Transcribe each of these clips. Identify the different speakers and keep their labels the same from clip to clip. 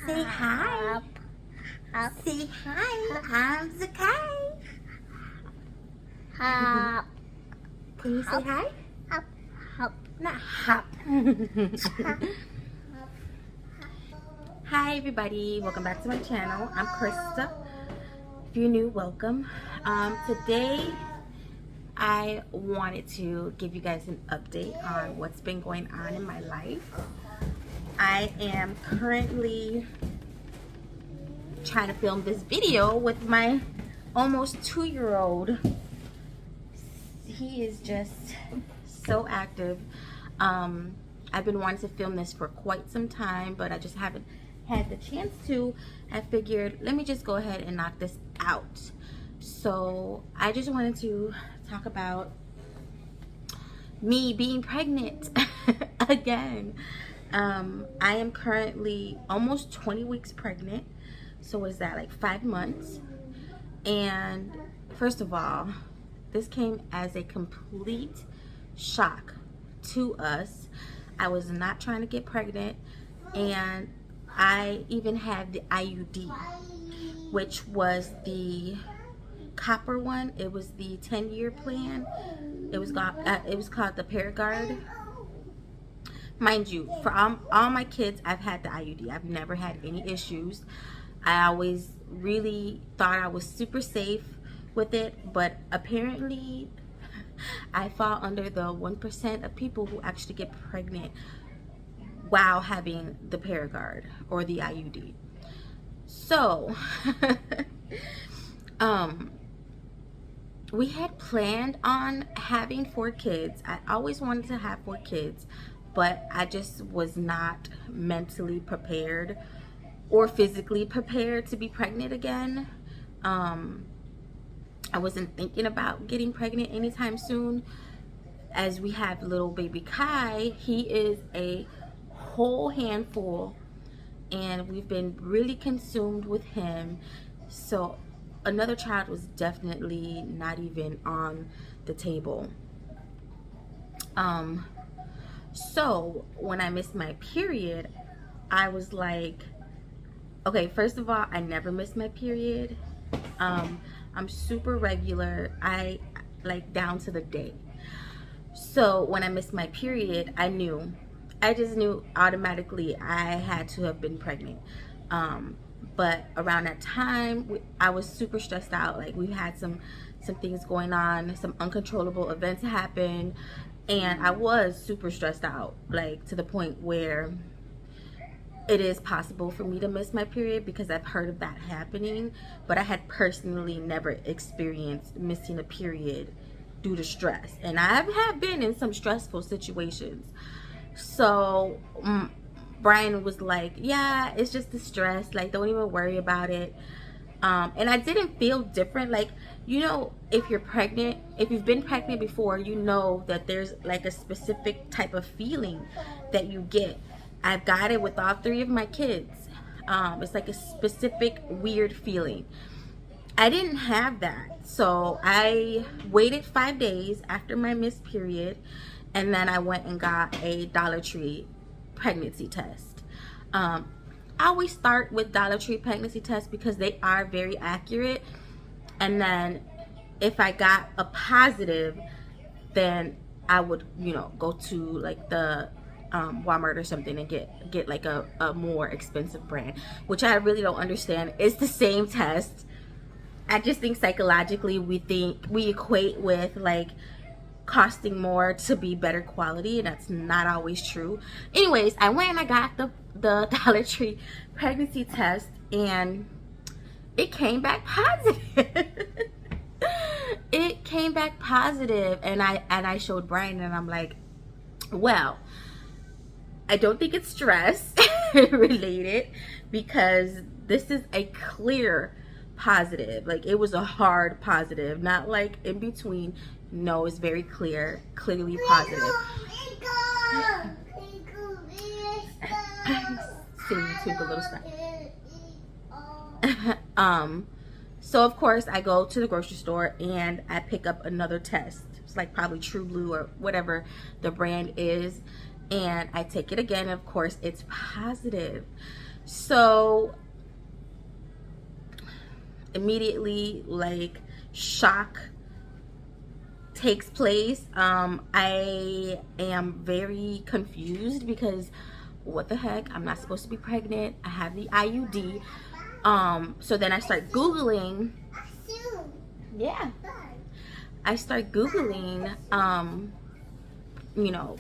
Speaker 1: Say hi. Say hi. I'm Zakai.
Speaker 2: Hop.
Speaker 1: Can you say hi?
Speaker 2: Hop. Hop.
Speaker 1: Not hop. Hi everybody, welcome back to my channel. I'm Christa. If you're new, welcome. Today I wanted to give you guys an update on what's been going on in my life. I am currently trying to film this video with my almost 2-year-old. He is just so active. I've been wanting to film this for quite some time, but I just haven't had the chance to. I figured, let me just go ahead and knock this out. So I just wanted to talk about me being pregnant again. I am currently almost 20 weeks pregnant. So what is that, like 5 months? And first of all, this came as a complete shock to us. I was not trying to get pregnant, and I even had the IUD, which was the copper one. It was the 10-year plan. It was called the paragard. Mind you, for all my kids, I've had the IUD. I've never had any issues. I always really thought I was super safe with it, but apparently I fall under the 1% of people who actually get pregnant while having the paragard or the IUD. So we had planned on having 4 kids. I always wanted to have 4 kids, but I just was not mentally prepared or physically prepared to be pregnant again. I wasn't thinking about getting pregnant anytime soon. As we have little baby Kai, he is a whole handful, and we've been really consumed with him. So another child was definitely not even on the table. So when I missed my period, I was like, okay, first of all, I never miss my period. I'm super regular. I like down to the day. So when I missed my period, I just knew automatically I had to have been pregnant. But around that time, I was super stressed out. Like, we had some things going on, some uncontrollable events happen, and I was super stressed out, like to the point where it is possible for me to miss my period, because I've heard of that happening, but I had personally never experienced missing a period due to stress. And I have been in some stressful situations. So Brian was like, yeah, it's just the stress, like don't even worry about it. And I didn't feel different. Like, you know, if you're pregnant, if you've been pregnant before, you know that there's like a specific type of feeling that you get. I've got it with all 3 of my kids. It's like a specific weird feeling. I didn't have that. So I waited 5 days after my missed period, and then I went and got a Dollar Tree pregnancy test. I always start with Dollar Tree pregnancy tests because they are very accurate. And then if I got a positive, then I would, you know, go to like the Walmart or something and get like a more expensive brand, which I really don't understand. It's the same test. I just think psychologically we equate with like costing more to be better quality, and that's not always true. Anyways, I went and I got the Dollar Tree pregnancy test, and it came back positive. It came back positive, and I showed Brian, and I'm like, well, I don't think it's stress related, because this is a clear positive. Like, it was a hard positive, not like in between. No, it's very clearly positive. Sing Twinkle Little Star. So of course I go to the grocery store and I pick up another test. It's like probably True Blue or whatever the brand is, and I take it again. Of course it's positive. So immediately, like, shock takes place. I am very confused because what the heck, I'm not supposed to be pregnant, I have the IUD. So then I start Googling. Yeah, I start Googling, you know,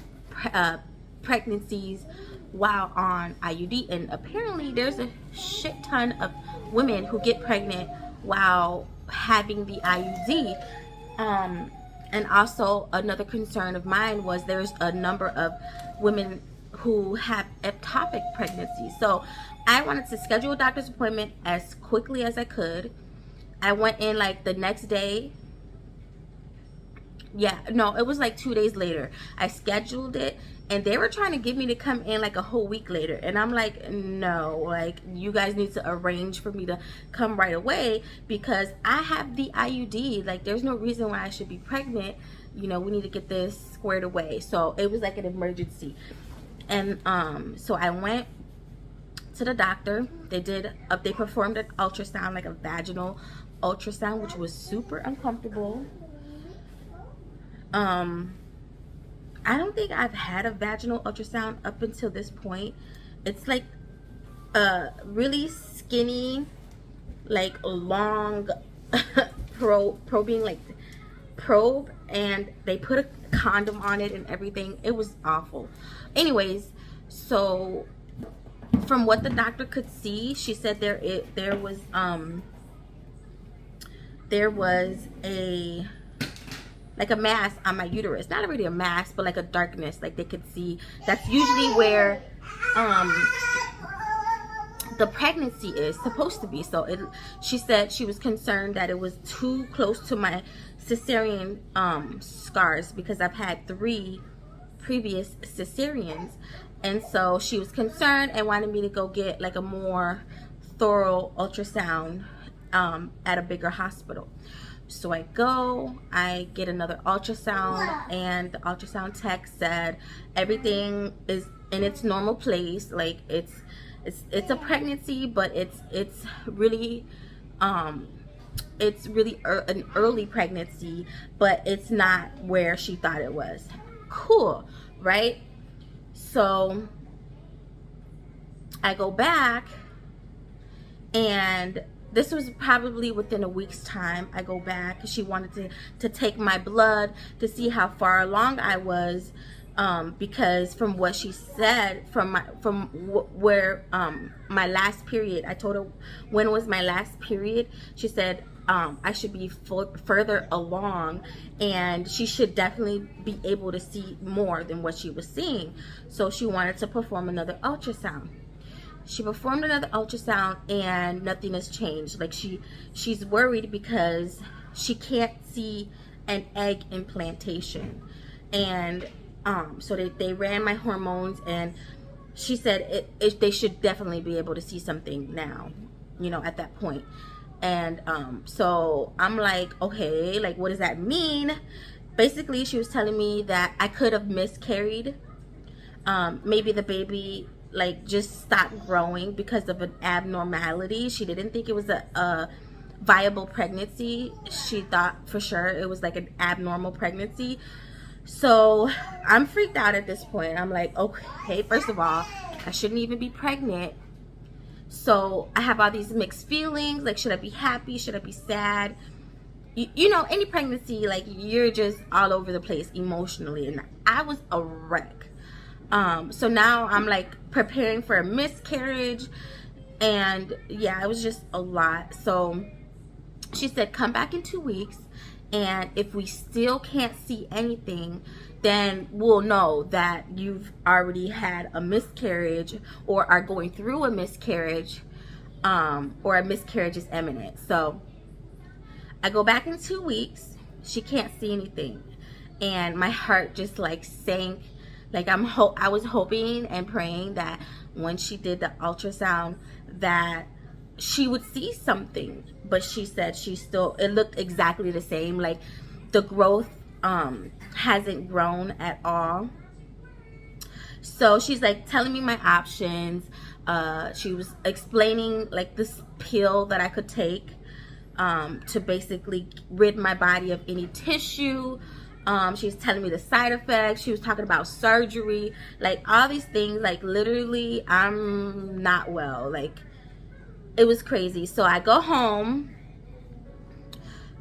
Speaker 1: pregnancies while on IUD, and apparently there's a shit ton of women who get pregnant while having the IUD. And also another concern of mine was there's a number of women who have ectopic pregnancy. So I wanted to schedule a doctor's appointment as quickly as I could. I went in like the next day. Yeah, no, it was like 2 days later. I scheduled it, and they were trying to get me to come in like a whole week later. And I'm like, no, like, you guys need to arrange for me to come right away because I have the IUD. Like, there's no reason why I should be pregnant. You know, we need to get this squared away. So it was like an emergency. And so I went to the doctor. They performed an ultrasound, like a vaginal ultrasound, which was super uncomfortable. I don't think I've had a vaginal ultrasound up until this point. It's like a really skinny, like long probing, like probe, and they put a condom on it and everything. It was awful. Anyways, so from what the doctor could see, she said there was a like a mass on my uterus. Not really a mass, but like a darkness, like they could see. That's usually where the pregnancy is supposed to be. So she said she was concerned that it was too close to my cesarean scars because I've had 3 previous cesareans. And so she was concerned and wanted me to go get like a more thorough ultrasound at a bigger hospital. So I get another ultrasound, and the ultrasound tech said everything is in its normal place. Like it's a pregnancy, but it's really an early pregnancy, but it's not where she thought it was. Cool, right? So I go back, and this was probably within a week's time. I go back. She wanted to take my blood to see how far along I was, because from what she said, where my last period, I told her when was my last period. She said I should be further along, and she should definitely be able to see more than what she was seeing. So she wanted to perform another ultrasound. She performed another ultrasound, and nothing has changed. Like she's worried because she can't see an egg implantation. And so they ran my hormones, and she said they should definitely be able to see something now, you know, at that point. And so I'm like, okay, like, what does that mean? Basically, she was telling me that I could have miscarried. Maybe the baby like just stopped growing because of an abnormality. She didn't think it was a viable pregnancy. She thought for sure it was like an abnormal pregnancy. So I'm freaked out at this point. I'm like, okay, first of all, I shouldn't even be pregnant. So I have all these mixed feelings. Like, should I be happy? Should I be sad? You know, any pregnancy, like, you're just all over the place emotionally. And I was a wreck. So now I'm like preparing for a miscarriage, and yeah, it was just a lot. So she said, come back in 2 weeks, and if we still can't see anything, then we'll know that you've already had a miscarriage or are going through a miscarriage, or a miscarriage is imminent. So I go back in 2 weeks. She can't see anything, and my heart just like sank. Like I was hoping and praying that when she did the ultrasound that she would see something, but she said it looked exactly the same. Like the growth hasn't grown at all. So she's like telling me my options, She was explaining like this pill that I could take to basically rid my body of any tissue. She was telling me the side effects. She was talking about surgery, like all these things. Like literally, I'm not well. Like it was crazy. So I go home,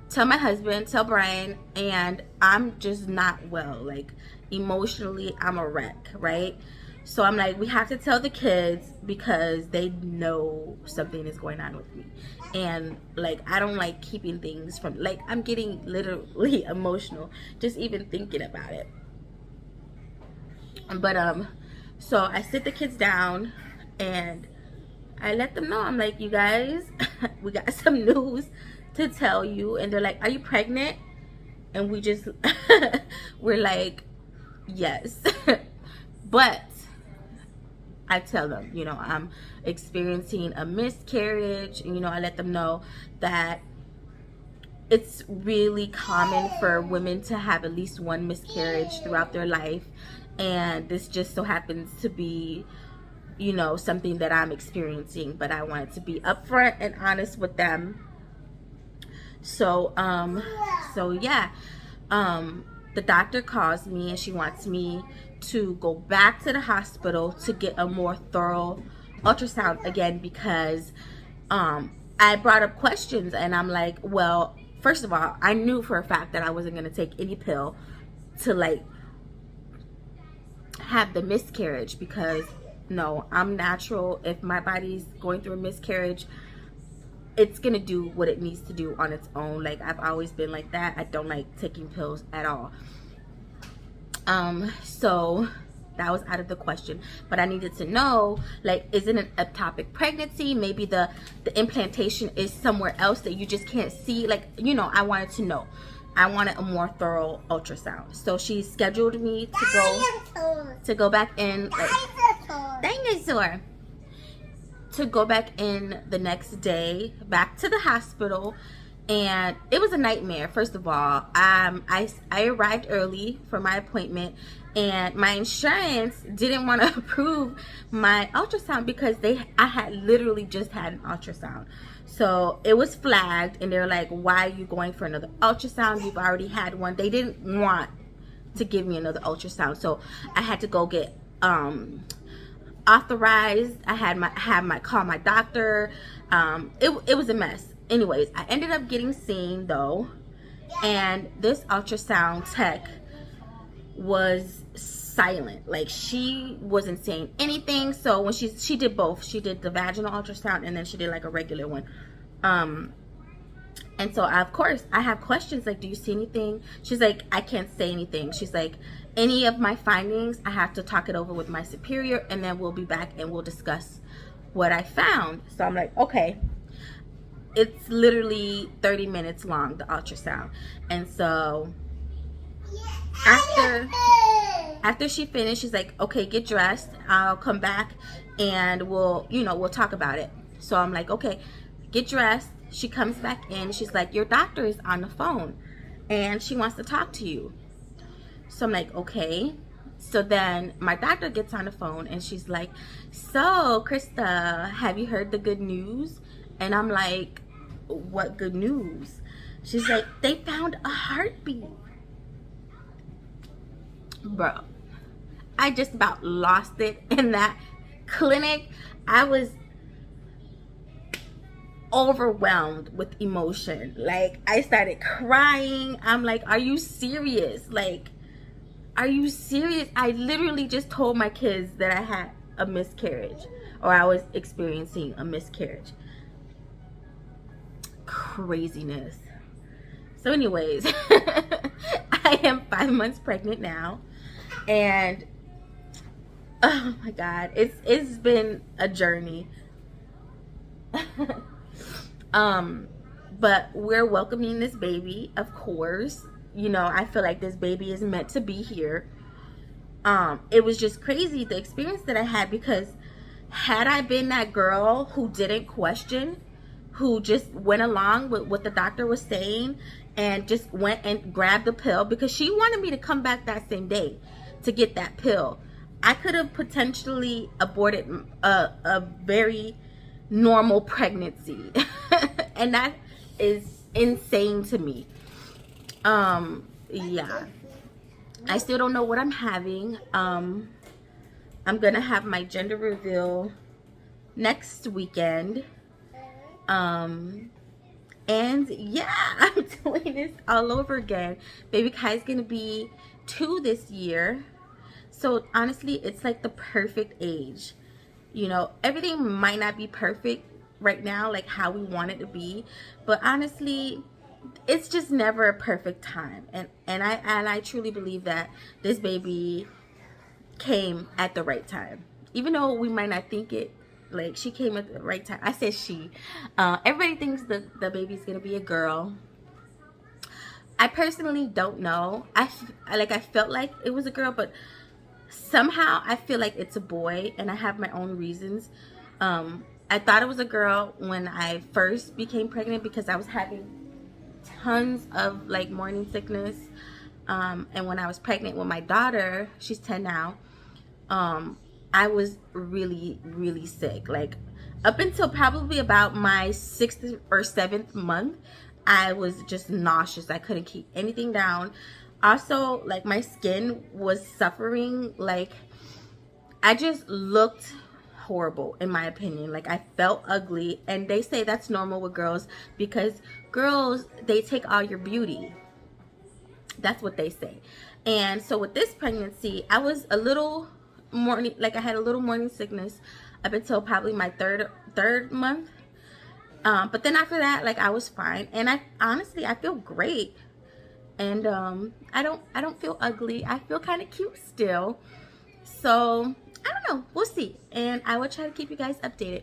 Speaker 1: tell my husband, tell Brian, and I'm just not well. Like emotionally, I'm a wreck, right? So I'm like, we have to tell the kids because they know something is going on with me. And like, I don't like keeping things from, like, I'm getting literally emotional just even thinking about it. But so I sit the kids down and I let them know. I'm like, you guys, we got some news to tell you. And they're like, are you pregnant? And we just we're like, yes. But I tell them, you know, I'm experiencing a miscarriage. You know, I let them know that it's really common for women to have at least one miscarriage throughout their life. And this just so happens to be, you know, something that I'm experiencing. But I wanted to be upfront and honest with them. So yeah. The doctor calls me and she wants me to go back to the hospital to get a more thorough ultrasound again, because I brought up questions and I'm like, well, first of all, I knew for a fact that I wasn't going to take any pill to like have the miscarriage, because no, I'm natural. If my body's going through a miscarriage, it's gonna do what it needs to do on its own. Like I've always been like that. I don't like taking pills at all. So that was out of the question. But I needed to know, like, is it an ectopic pregnancy? Maybe the implantation is somewhere else that you just can't see. Like, you know, I wanted to know. I wanted a more thorough ultrasound. So she scheduled me to go back in. Like, dinosaur. To go back in the next day, back to the hospital. And it was a nightmare. First of all, I arrived early for my appointment, and my insurance didn't want to approve my ultrasound because I had literally just had an ultrasound. So it was flagged, and they're like, why are you going for another ultrasound? You've already had one. They didn't want to give me another ultrasound, so I had to go get authorized. I had call my doctor. It was a mess. Anyways, I ended up getting seen though, and this ultrasound tech was silent. Like, she wasn't saying anything. So when she did both, she did the vaginal ultrasound and then she did like a regular one. And so of course I have questions like, do you see anything? She's like, I can't say anything. She's like, any of my findings, I have to talk it over with my superior, and then we'll be back and we'll discuss what I found. So I'm like, okay. It's literally 30 minutes long, the ultrasound. And so after she finished, she's like, okay, get dressed. I'll come back and we'll talk about it. So I'm like, okay, get dressed. She comes back in. She's like, your doctor is on the phone and she wants to talk to you. So I'm like, okay. So then my doctor gets on the phone and she's like, so Christa, have you heard the good news? And I'm like, what good news? She's like, they found a heartbeat. Bro, I just about lost it in that clinic. I was overwhelmed with emotion. Like, I started crying. I'm like, are you serious? Like, are you serious? I literally just told my kids that I had a miscarriage, or I was experiencing a miscarriage. Craziness. So anyways, I am 5 months pregnant now, and oh my god, it's been a journey. But we're welcoming this baby, of course. You know, I feel like this baby is meant to be here. It was just crazy, the experience that I had, because had I been that girl who didn't question, who just went along with what the doctor was saying and just went and grabbed the pill because she wanted me to come back that same day to get that pill, I could have potentially aborted a very normal pregnancy. And that is insane to me. Yeah, I still don't know what I'm having. I'm gonna have my gender reveal next weekend. And yeah, I'm doing this all over again. Baby Kai's gonna be 2 this year. So honestly, it's like the perfect age. You know, everything might not be perfect right now, like how we want it to be, but honestly, it's just never a perfect time. And I truly believe that this baby came at the right time. Even though we might not think it, like she came at the right time. I said she. Everybody thinks the baby's gonna be a girl. I personally don't know. I felt like it was a girl, but somehow I feel like it's a boy, and I have my own reasons. I thought it was a girl when I first became pregnant because I was having tons of like morning sickness. And when I was pregnant with my daughter, she's 10 now, I was really, really sick. Like up until probably about my 6th or 7th month, I was just nauseous. I couldn't keep anything down. Also, like my skin was suffering. Like I just looked horrible in my opinion. Like I felt ugly, and they say that's normal with girls because girls, they take all your beauty. That's what they say. And so with this pregnancy, I was a little morning, like I had a little morning sickness up until probably my third month. But then after that, like I was fine, and I honestly I feel great. And I don't feel ugly. I feel kind of cute still. So I don't know, we'll see, and I will try to keep you guys updated.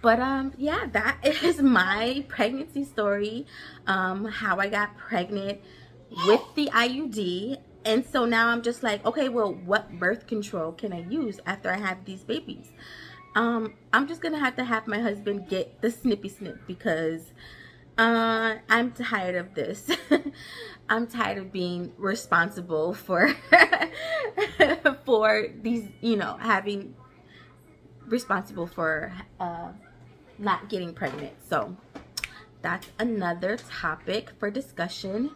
Speaker 1: But yeah, that is my pregnancy story, how I got pregnant with the IUD. And so now I'm just like, okay, well, what birth control can I use after I have these babies? I'm just gonna have my husband get the snippy snip because I'm tired of this. I'm tired of being responsible for for these, you know, having responsible for not getting pregnant. So that's another topic for discussion.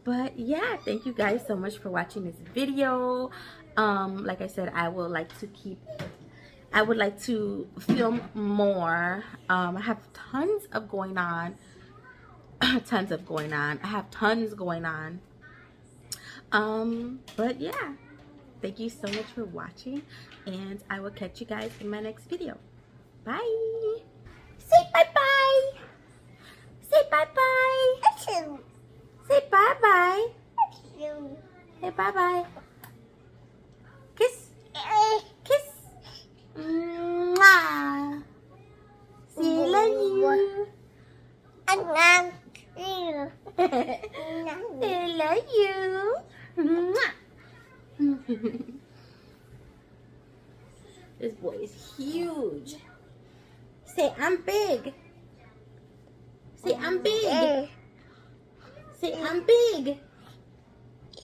Speaker 1: But yeah, thank you guys so much for watching this video. Like I said, I would like to film more. I have tons of going on. I have tons going on. But yeah, thank you so much for watching, and I will catch you guys in my next video. Bye. Say bye-bye. Say bye-bye. Say bye-bye. Say bye-bye. Kiss. Kiss. Mwah. Say love you. Say love you. Mwah. This boy is huge. Say I'm big. Say I'm big. Say I'm big.